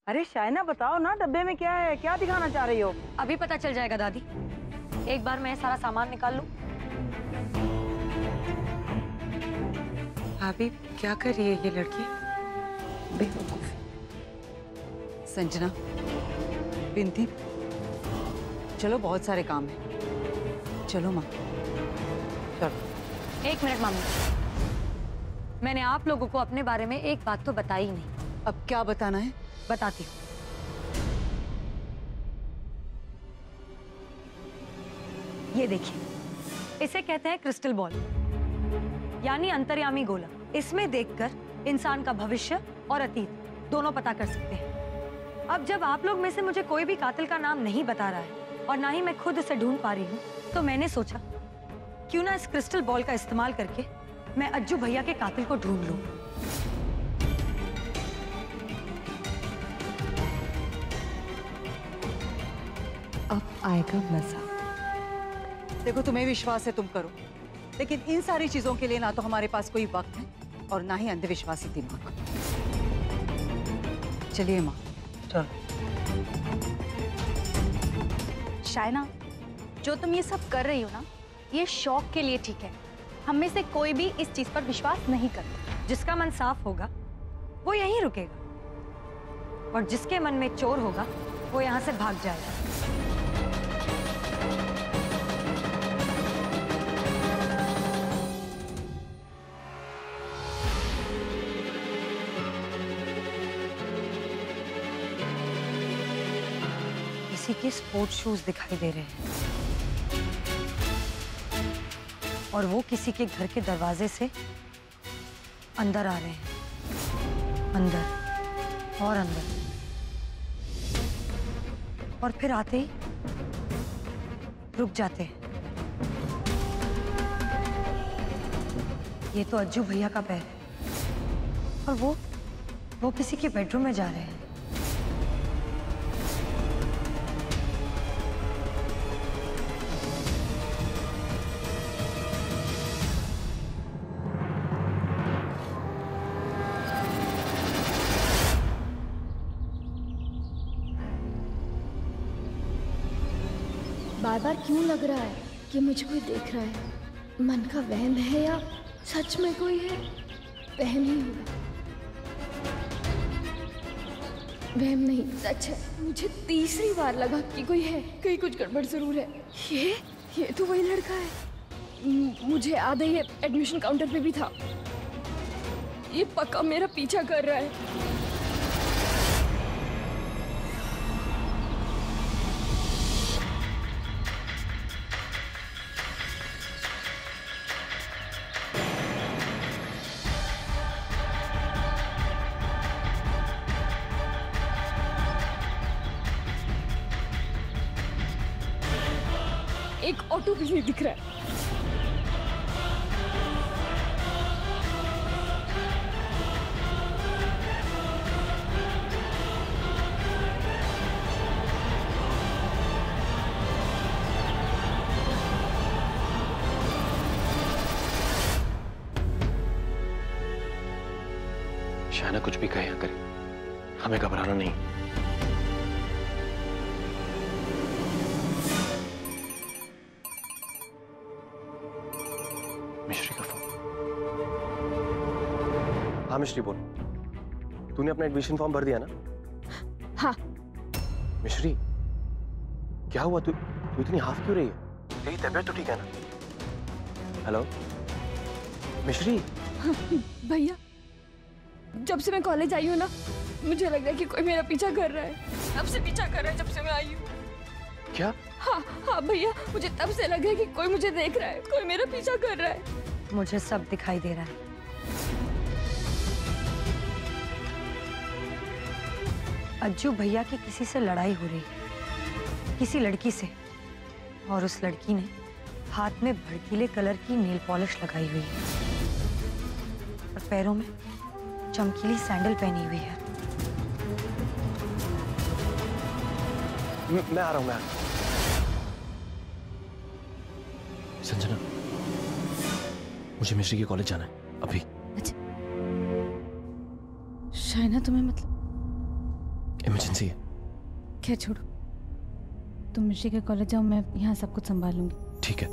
अरे शाइना बताओ ना, डब्बे में क्या है, क्या दिखाना चाह रही हो? अभी पता चल जाएगा दादी। एक बार मैं सारा सामान निकाल लूं। भाभी क्या कर रही है ये लड़की? बेवकूफ। संजना, बिंदी, चलो बहुत सारे काम है। चलो माँ, चलो। एक मिनट मामी, मैंने आप लोगों को अपने बारे में एक बात तो बताई ही नहीं। अब क्या बताना है? बताती हूँ। ये देखिए, इसे कहते हैं क्रिस्टल बॉल, यानी अंतर्यामी गोला। इसमें देखकर इंसान का भविष्य और अतीत दोनों पता कर सकते हैं। अब जब आप लोग में से मुझे कोई भी कातिल का नाम नहीं बता रहा है और ना ही मैं खुद इसे ढूंढ पा रही हूँ, तो मैंने सोचा क्यों ना इस क्रिस्टल बॉल का इस्तेमाल करके मैं अज्जू भैया के कातिल को ढूंढ लूं। अब आएगा मजा। देखो, तुम्हें विश्वास है, तुम करो, लेकिन इन सारी चीजों के लिए ना तो हमारे पास कोई वक्त है और ना ही अंधविश्वासी दिमाग। चलिए माँ, चलो। शाइना, जो तुम ये सब कर रही हो ना, ये शौक के लिए ठीक है। हम में से कोई भी इस चीज पर विश्वास नहीं करता। जिसका मन साफ होगा वो यहीं रुकेगा और जिसके मन में चोर होगा वो यहाँ से भाग जाएगा। किसी के स्पोर्ट्स शूज दिखाई दे रहे हैं और वो किसी के घर के दरवाजे से अंदर आ रहे हैं, अंदर और अंदर, और फिर आते ही रुक जाते हैं। ये तो अज्जू भैया का पैर है और वो किसी के बेडरूम में जा रहे हैं। बार बार क्यों लग रहा है कि मुझे कोई देख रहा है? मन का वहम है या सच में कोई है? वहम ही होगा। वहम नहीं, सच है। मुझे तीसरी बार लगा कि कोई है, कहीं कुछ गड़बड़ जरूर है। ये तो वही लड़का है। मुझे याद है, ये एडमिशन काउंटर पे भी था। ये पक्का मेरा पीछा कर रहा है। एक ऑटो भी नहीं दिख रहा है। शाइना कुछ भी कहे या करे, हमें घबराना नहीं। मिश्री का फोन। हाँ मिश्री, बोल। तूने अपना एडमिशन फॉर्म भर दिया ना? हाँ। मिश्री, क्या हुआ? तू इतनी हाफ क्यों रही है? तेरी तबीयत तो ठीक है ना? हेलो मिश्री। हाँ, भैया, जब से मैं कॉलेज आई हूँ ना, मुझे लग रहा है कि कोई मेरा पीछा कर रहा है। तब से पीछा कर रहा है, जब से मैं आई हूँ। क्या? हाँ भैया, मुझे तब से लग रहा है कि कोई मुझे देख रहा है, कोई मेरा पीछा कर रहा है। मुझे सब दिखाई दे रहा है। अज्जू भैया की किसी से लड़ाई हो रही है, किसी लड़की से, और उस लड़की ने हाथ में भड़कीले कलर की नेल पॉलिश लगाई हुई है और पैरों में चमकीली सैंडल पहनी हुई है। मैं आ रहा हूँ। संजना, मुझे मिश्री के कॉलेज जाना है अभी। अच्छा, शाइना तुम्हें मतलब? इमरजेंसी है। खैर छोड़ो, तुम मिश्री के कॉलेज जाओ, मैं यहाँ सब कुछ संभाल लूंगी। ठीक है।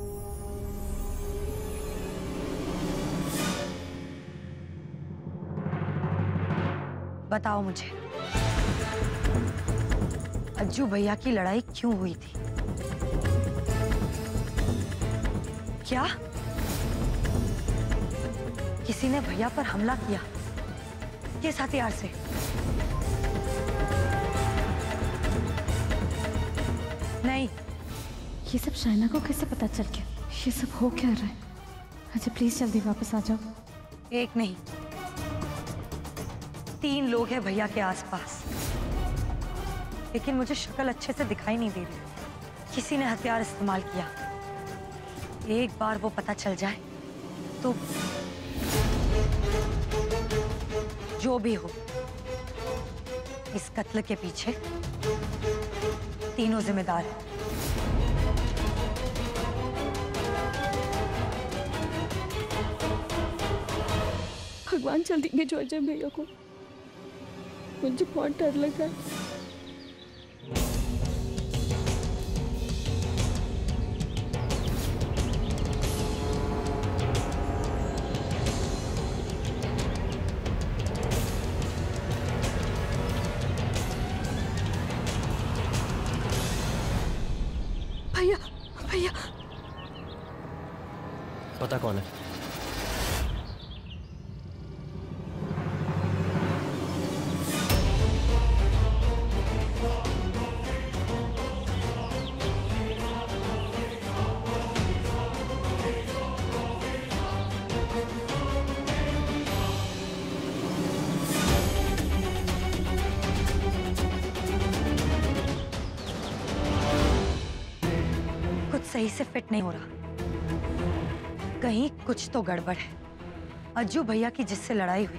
बताओ मुझे, अज्जू भैया की लड़ाई क्यों हुई थी? क्या किसी ने भैया पर हमला किया किस हथियार से? नहीं। ये सब शाइना को कैसे पता चल गया? ये सब हो क्या रहा है? अच्छा प्लीज जल्दी वापस आ जाओ। एक नहीं, 3 लोग हैं भैया के आसपास, लेकिन मुझे शक्ल अच्छे से दिखाई नहीं दे रही। किसी ने हथियार इस्तेमाल किया। एक बार वो पता चल जाए तो जो भी हो, इस कत्ल के पीछे तीनों जिम्मेदार हैं। भगवान जल्दी भेजो अजय भैया को, मुझे बहुत डर लग रहा है। भैया भैया, पता कौन है? सही से फिट नहीं हो रहा, कहीं कुछ तो गड़बड़ है। अज्जू भैया की जिससे लड़ाई हुई,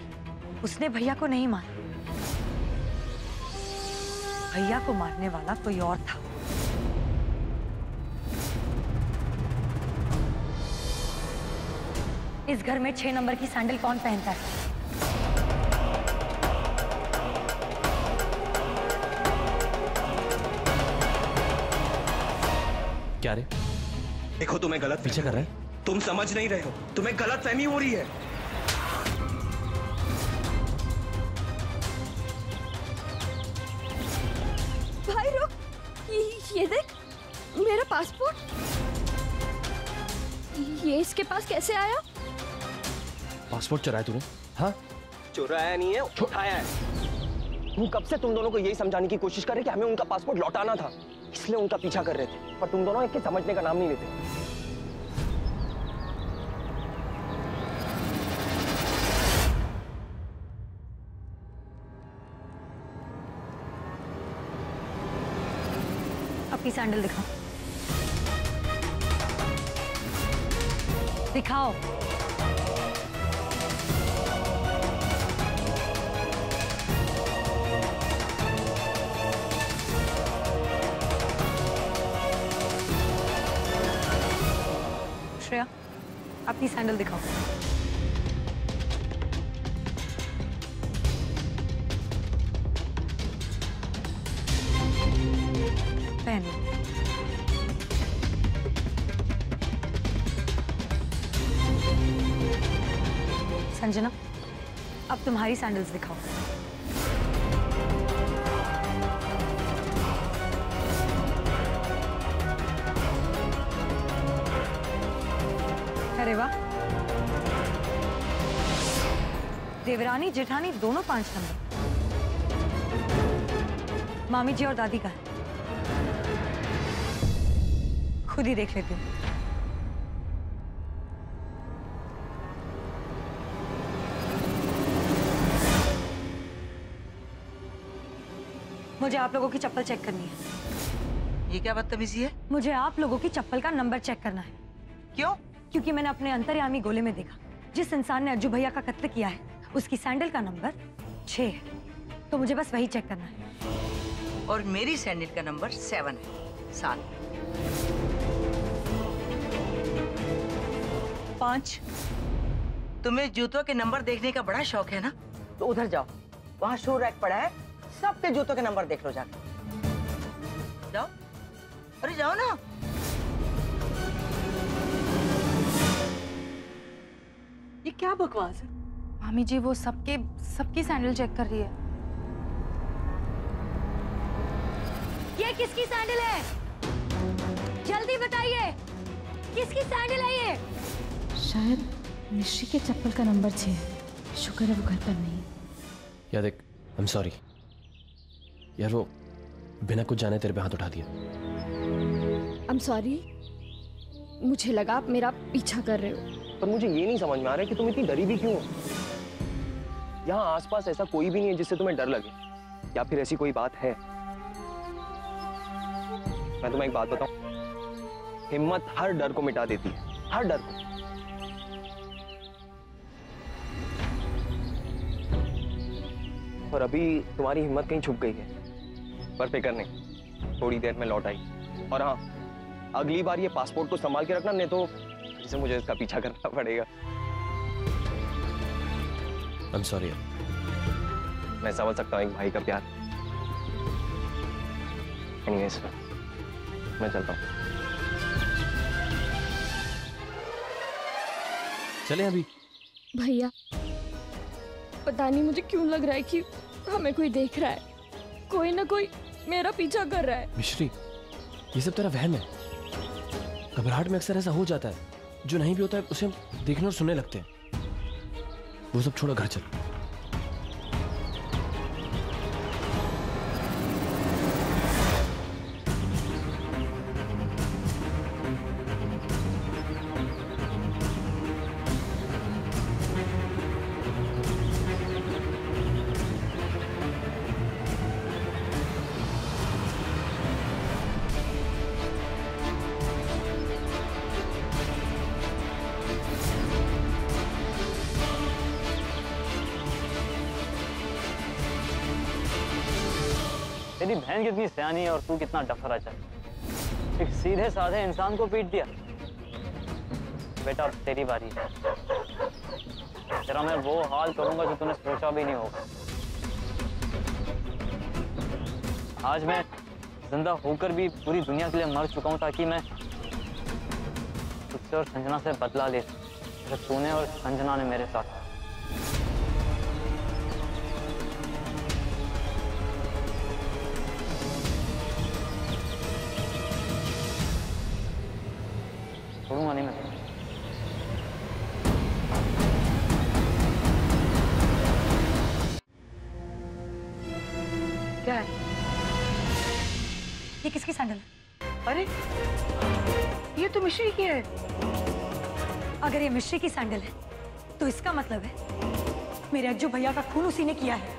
उसने भैया को नहीं मारा। भैया को मारने वाला कोई और था। इस घर में 6 नंबर की सैंडल कौन पहनता है? क्या रे? देखो तुम्हें गलत पीछे कर रहा है। तुम समझ नहीं रहे हो, तुम्हें गलत फहमी हो रही है। भाई रुक, ये देख मेरा पासपोर्ट, ये इसके पास कैसे आया? पासपोर्ट चुराया तूने? हाँ? चुराया नहीं है, उठाया है। हम कब से तुम दोनों को यही समझाने की कोशिश कर रहे कि हमें उनका पासपोर्ट लौटाना था, इसलिए उनका पीछा कर रहे थे, पर तुम दोनों एक समझने का नाम नहीं लेते। अपनी सैंडल दिखाओ। दिखाओ। श्रेया, अपनी सैंडल दिखाओ। पहनो। संजना, अब तुम्हारी सैंडल्स दिखाओ। अरे वाह, देवरानी जेठानी दोनों 5 नंबर। मामी जी और दादी का है, खुद ही देख लेती हूँ। मुझे आप लोगों की चप्पल चेक करनी है। ये क्या बदतमीजी है? मुझे आप लोगों की चप्पल का नंबर चेक करना है। क्यों? क्योंकि मैंने अपने अंतर्यामी गोले में देखा, जिस इंसान ने अज्जू भैया का कत्ल किया है उसकी सैंडल का नंबर 6 है, तो मुझे बस वही चेक करना है। और मेरी सैंडल का नंबर 7 है, 7। 5। तुम्हें जूतों के नंबर देखने का बड़ा शौक है ना? तो उधर जाओ, वहाँ शो रैक पड़ा है, सबके जूतों के नंबर देख लो जाके। जाओ, अरे जाओ ना। ये क्या बकवास है? मामी जी वो सबकी सैंडल चेक कर रही है। ये किसकी सैंडल है? जल्दी बताइए, किसकी सैंडल है ये? शायद मिश्री के चप्पल का नंबर 6 है। शुक्र है वो घर पर नहीं। यार देख, आई एम सॉरी यार, वो बिना कुछ जाने तेरे पे हाथ उठा दिया। आई एम सॉरी, मुझे लगा आप मेरा पीछा कर रहे हो। पर मुझे ये नहीं समझ में आ रहा है कि तुम इतनी डरी भी क्यों हो। यहाँ आसपास ऐसा कोई भी नहीं है जिससे तुम्हें डर लगे, या फिर ऐसी कोई बात है? मैं तुम्हें एक बात बताऊं, हिम्मत हर डर को मिटा देती है, हर डर को। और अभी तुम्हारी हिम्मत कहीं छुप गई है, पर फिक्र नहीं, थोड़ी देर में लौट आई। और हाँ, अगली बार ये पासपोर्ट को संभाल के रखना, नहीं तो जिसे मुझे इसका पीछा करना पड़ेगा। आई एम सॉरी यार। मैं समझ सकता हूँ एक भाई का प्यार। एनीवेज, मैं चलता हूँ। चले अभी। भैया, पता नहीं मुझे क्यों लग रहा है कि हमें कोई देख रहा है, कोई ना कोई मेरा पीछा कर रहा है। मिश्री, ये सब तेरा वहम है। घबराहट में अक्सर ऐसा हो जाता है, जो नहीं भी होता है उसे हम देखने और सुनने लगते हैं। वो सब छोड़ो, घर चल। तेरी बहन कितनी सयानी है और तू कितना डफरा चल। एक सीधे साधे इंसान को पीट दिया। बेटा अब तेरी बारी है। तेरा मैं वो हाल करूंगा जो तूने सोचा भी नहीं होगा। आज मैं जिंदा होकर भी पूरी दुनिया के लिए मर चुका हूं ताकि मैं तुझसे और संजना से बदला ले सकूं, जो तूने और संजना ने मेरे साथ। छोड़ूंगा नहीं मैं। क्या है? ये किसकी सैंडल है? अरे ये तो मिश्री की है। अगर ये मिश्री की सैंडल है तो इसका मतलब है मेरे अज्जू भैया का खून उसी ने किया है।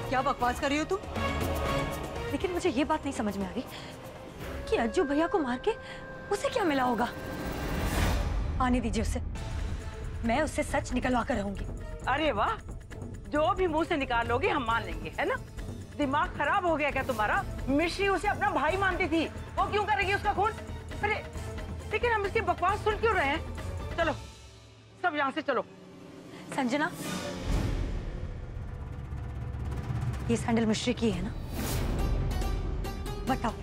क्या बकवास कर रही हो तुम? लेकिन मुझे ये बात नहीं समझ में आ रही कि अज्जू भैया को मार के उसे क्या मिला होगा। आने दीजिए उसे, मैं उससे सच निकलवा कर रहूंगी। अरे वाह, जो भी मुंह से निकालोगे हम मान लेंगे, है ना? दिमाग खराब हो गया क्या तुम्हारा? मिश्री उसे अपना भाई मानती थी, वो क्यों करेगी उसका खून? अरे लेकिन हम इसकी बकवास सुन क्यों रहे हैं? चलो सब यहाँ से चलो। संजना, ये सैंडल मिश्री की है ना? बताओ,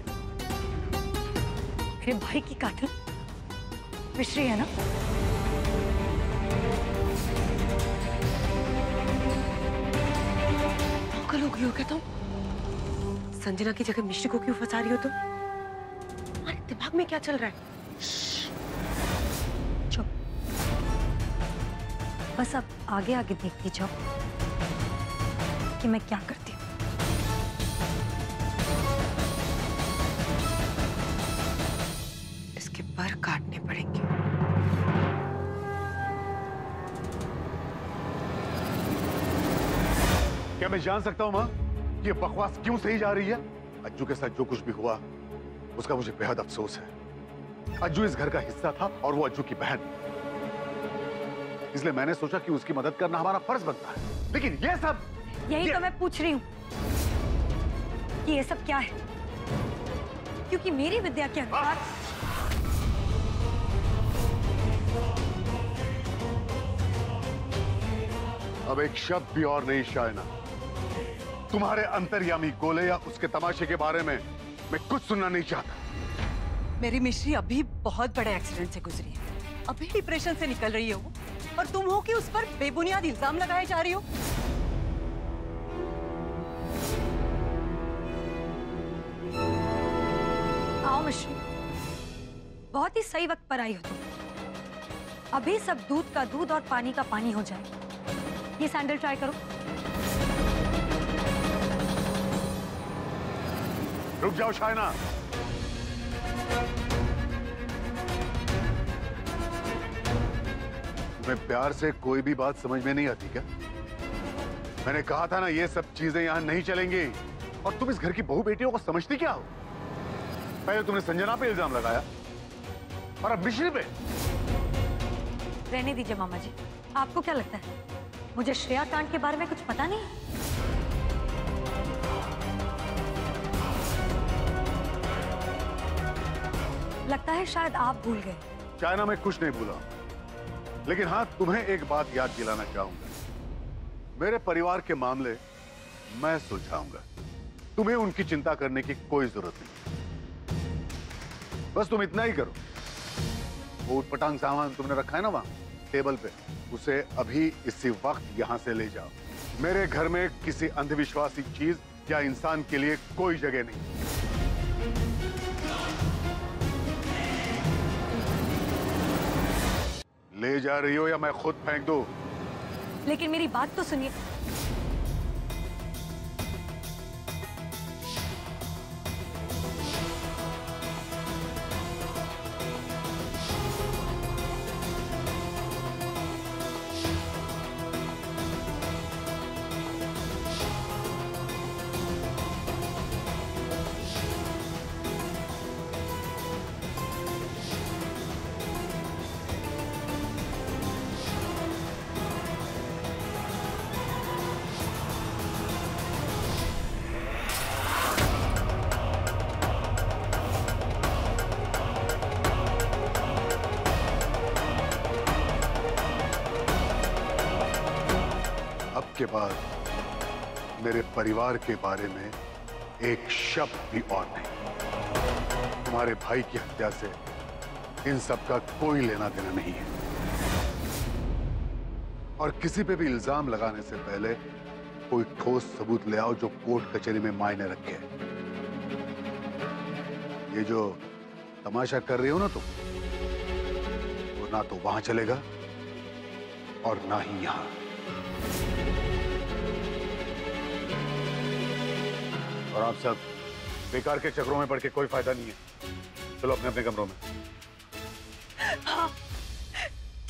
मेरे भाई की कातिल मिश्री है ना? पागल हो गई हो क्या तुम? संजना की जगह मिश्री को क्यों फंसा रही हो तुम? तुम्हारे दिमाग में क्या चल रहा है? चुप। बस अब आगे आगे देखती जाओ कि मैं क्या करती हूँ। इसके पर काटने पड़ेंगे। क्या मैं जान सकता हूं मां, ये बकवास क्यों सही जा रही है? अज्जू के साथ जो कुछ भी हुआ उसका मुझे बेहद अफसोस है। अज्जू इस घर का हिस्सा था और वो अज्जू की बहन, इसलिए मैंने सोचा कि उसकी मदद करना हमारा फर्ज बनता है। लेकिन ये सब यही तो मैं पूछ रही हूँ कि ये सब क्या है, क्योंकि मेरी विद्या के अनुसार अब एक शब्द भी और नहीं शायना। तुम्हारे अंतर्यामी गोले या उसके तमाशे के बारे में मैं कुछ सुनना नहीं चाहता। मेरी मिश्री अभी बहुत बड़े एक्सीडेंट से गुजरी है, अभी डिप्रेशन से निकल रही है वो, और तुम हो कि उस पर बेबुनियाद इल्जाम लगाए जा रही हो। आओ मिश्री, बहुत ही सही वक्त पर आई हो तुम। अभी सब दूध का दूध और पानी का पानी हो जाए। ये सैंडल ट्राई करो। रुक जाओ शायना। तुम्हें प्यार से कोई भी बात समझ में नहीं आती क्या? मैंने कहा था ना, ये सब चीजें यहां नहीं चलेंगी। और तुम इस घर की बहू बेटियों को समझती क्या हो? पहले तुमने संजना पे इल्जाम लगाया और अब मिश्री पे। रहने दीजिए मामा जी। आपको क्या लगता है मुझे श्रेया कांड के बारे में कुछ पता नहीं? लगता है शायद आप भूल गए। चाइना में कुछ नहीं भूला, लेकिन हाँ, तुम्हें एक बात याद दिलाना चाहूंगा। मेरे परिवार के मामले मैं सुलझाऊंगा। तुम्हें उनकी चिंता करने की कोई जरूरत नहीं। बस तुम इतना ही करो। वो उटपटांग सामान तुमने रखा है ना वहां टेबल पे, उसे अभी इसी वक्त यहां से ले जाओ। मेरे घर में किसी अंधविश्वासी चीज या इंसान के लिए कोई जगह नहीं। ले जा रही हो या मैं खुद फेंक दूं? लेकिन मेरी बात तो सुनिए। के बाद मेरे परिवार के बारे में एक शब्द भी और नहीं। तुम्हारे भाई की हत्या से इन सब का कोई लेना देना नहीं है। और किसी पे भी इल्जाम लगाने से पहले कोई ठोस सबूत ले आओ जो कोर्ट कचहरी में मायने रखे। ये जो तमाशा कर रही हो ना तुम, वो ना तो वहां चलेगा और ना ही यहां। और आप सब बेकार के चक्रों में पड़ के कोई फायदा नहीं है। चलो अपने अपने कमरों में। हाँ,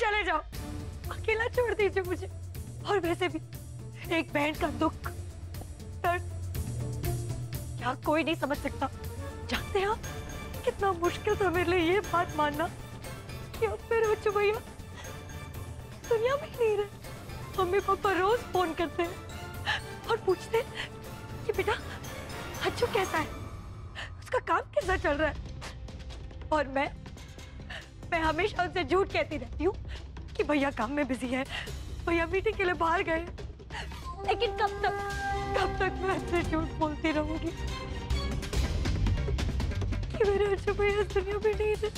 चले जाओ, अकेला छोड़ दीजिए मुझे। और वैसे भी एक बहन का दुख दर्द क्या कोई नहीं समझ सकता। जानते हैं आप कितना मुश्किल था मेरे लिए ये बात मानना कि अब मेरे बच्चे भैया दुनिया में नहीं रहे। मम्मी पापा रोज फोन करते हैं और पूछते हैं कि बेटा अच्छू कैसा है, उसका काम कैसा चल रहा है। और मैं हमेशा उनसे झूठ कहती रहती हूँ कि भैया काम में बिजी है, भैया मीटिंग के लिए बाहर गए। लेकिन कब तक मैं उनसे झूठ बोलती रहूंगी कि मेरे अच्छे भैया इस दुनिया में नहीं थे।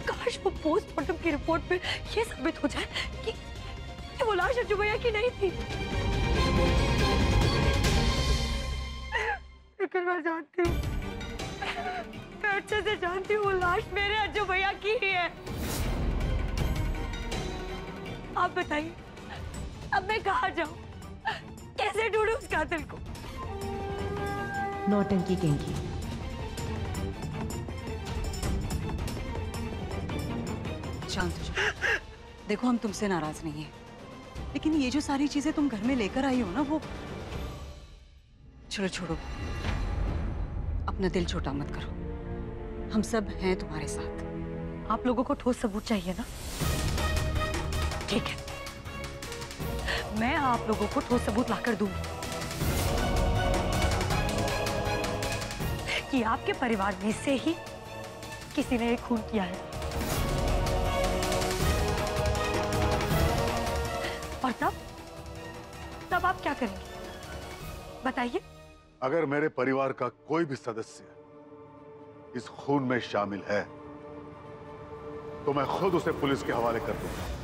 काश वो पोस्टमार्टम की रिपोर्ट में ये साबित हो जाए कि वो लाश अच्छू भैया की नहीं थी। लेकिन मैं जानती हूँ, मैं अच्छे से जानती हूँ वो लाश मेरे अज्जू भैया की ही है। आप बताइए अब मैं कहाँ जाऊँ, कैसे ढूंढूं उस कातिल को? नौटंकी कहेंगी। शांत हो जाओ। देखो हम तुमसे नाराज नहीं है, लेकिन ये जो सारी चीजें तुम घर में लेकर आई हो ना, वो चलो छोड़ो, अपना दिल छोटा मत करो। हम सब हैं तुम्हारे साथ। आप लोगों को ठोस सबूत चाहिए ना? ठीक है, मैं आप लोगों को ठोस सबूत लाकर दूंगी कि आपके परिवार में से ही किसी ने एक खून किया है। और तब आप क्या करेंगे बताइए? अगर मेरे परिवार का कोई भी सदस्य इस खून में शामिल है तो मैं खुद उसे पुलिस के हवाले कर दूंगा।